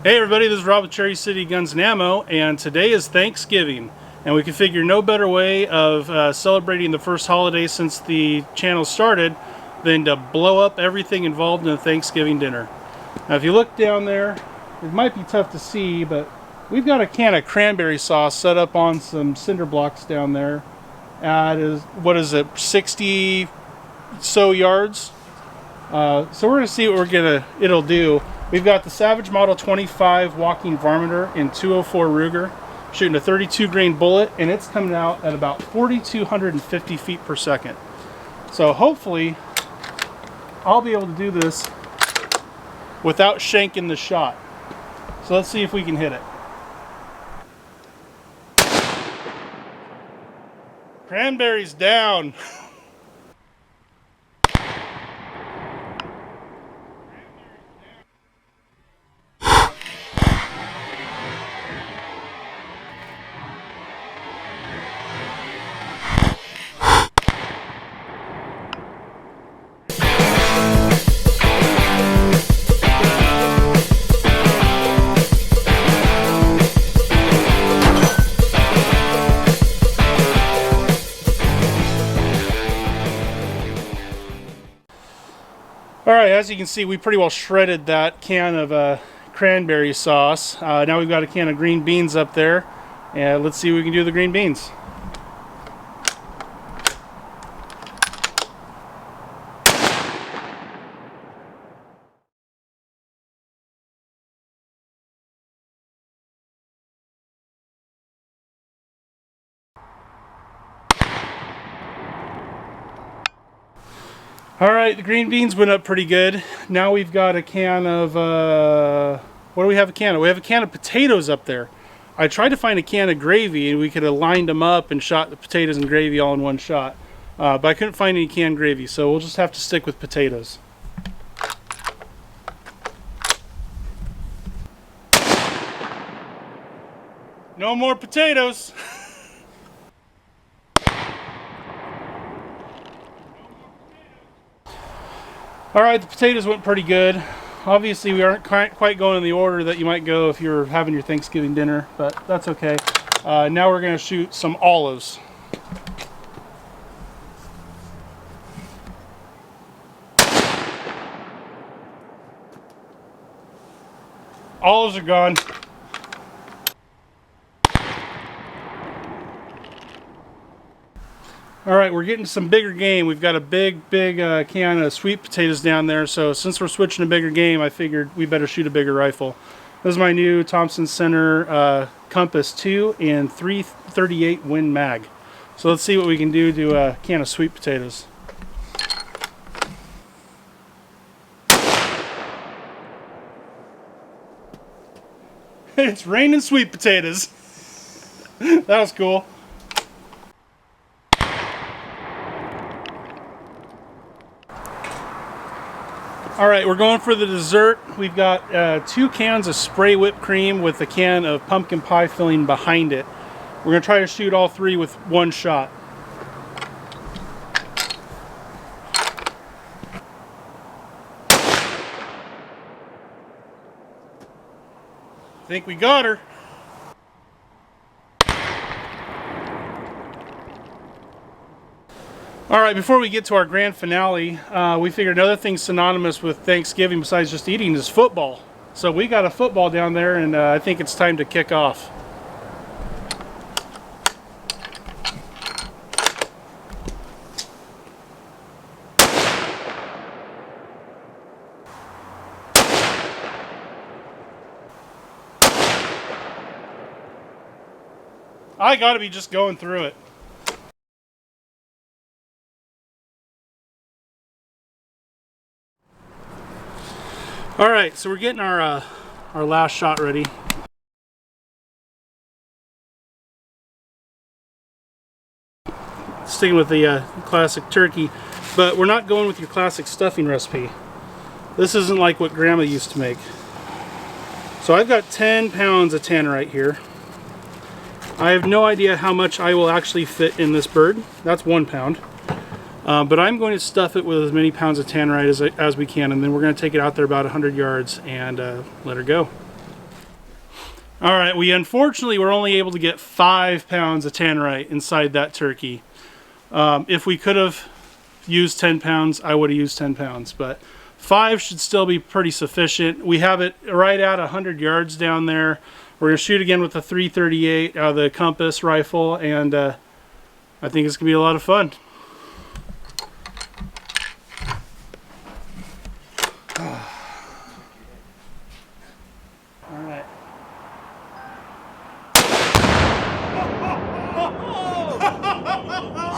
Hey everybody, this is Rob with Cherry City Guns and Ammo, and today is Thanksgiving, and we can figure no better way of celebrating the first holiday since the channel started than to blow up everything involved in a Thanksgiving dinner. Now if you look down there, it might be tough to see, but we've got a can of cranberry sauce set up on some cinder blocks down there at, what is it, 60 so yards. So we're going to see what it'll do. We've got the Savage Model 25 walking varminter in 204 Ruger, shooting a 32 grain bullet, and it's coming out at about 4,250 feet per second. So hopefully I'll be able to do this without shanking the shot. So let's see if we can hit it. Cranberry's down. Alright, as you can see, we pretty well shredded that can of cranberry sauce. Now we've got a can of green beans up there, and let's see what we can do with the green beans. Alright, the green beans went up pretty good. Now we've got a can of, what do we have a can of? We have a can of potatoes up there. I tried to find a can of gravy and we could have lined them up and shot the potatoes and gravy all in one shot. But I couldn't find any canned gravy, so we'll just have to stick with potatoes. No more potatoes! Alright, the potatoes went pretty good. Obviously we aren't quite going in the order that you might go if you're having your Thanksgiving dinner, but that's okay. Now we're going to shoot some olives. Olives are gone. Alright, we're getting some bigger game. We've got a big can of sweet potatoes down there, so since we're switching to bigger game, I figured we better shoot a bigger rifle. This is my new Thompson Center Compass 2 and 338 Win Mag. So let's see what we can do to a can of sweet potatoes. It's raining sweet potatoes. That was cool. Alright, we're going for the dessert. We've got 2 cans of spray whipped cream with a can of pumpkin pie filling behind it. We're going to try to shoot all 3 with one shot. I think we got her. Alright, before we get to our grand finale, we figured another thing synonymous with Thanksgiving besides just eating is football. So we got a football down there, and I think it's time to kick off. I gotta be just going through it. Alright, so we're getting our last shot ready. Sticking with the classic turkey, but we're not going with your classic stuffing recipe. This isn't like what Grandma used to make. So I've got 10 pounds of Tannerite here. I have no idea how much I will actually fit in this bird. That's 1 pound. But I'm going to stuff it with as many pounds of Tannerite as we can, and then we're going to take it out there about 100 yards and let her go. All right, we unfortunately were only able to get 5 pounds of Tannerite inside that turkey. If we could have used 10 pounds, I would have used 10 pounds, but 5 should still be pretty sufficient. We have it right at 100 yards down there. We're going to shoot again with the 338 out of the Compass rifle, and I think it's going to be a lot of fun. All right.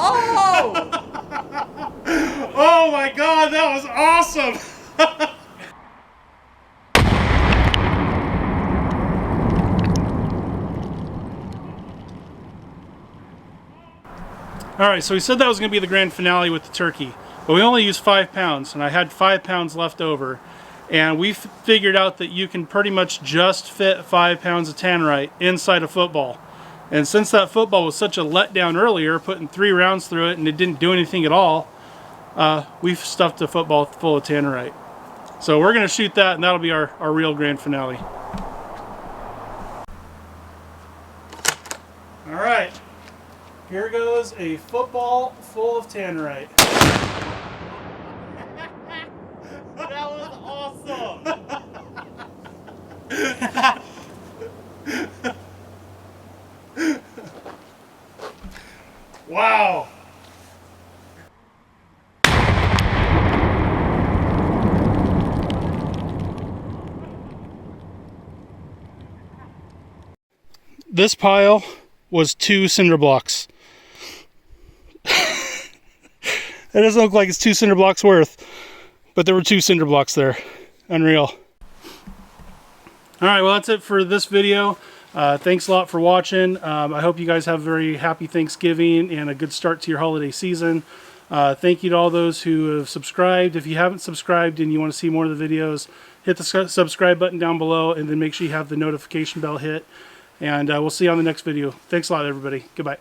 Oh! Oh my God, that was awesome! Alright, so we said that was going to be the grand finale with the turkey, but we only used 5 pounds, and I had 5 pounds left over. And we figured out that you can pretty much just fit 5 pounds of Tannerite inside a football. And since that football was such a letdown earlier, putting 3 rounds through it and it didn't do anything at all, we've stuffed a football full of Tannerite. So we're going to shoot that, and that'll be our real grand finale. Alright, here goes a football full of Tannerite. That was awesome! Wow! This pile was 2 cinder blocks. It doesn't look like it's 2 cinder blocks worth, but there were 2 cinder blocks there. Unreal. Alright, well that's it for this video. Thanks a lot for watching. I hope you guys have a very happy Thanksgiving and a good start to your holiday season. Thank you to all those who have subscribed. If you haven't subscribed and you want to see more of the videos, hit the subscribe button down below, and then make sure you have the notification bell hit. And we'll see you on the next video. Thanks a lot, everybody. Goodbye.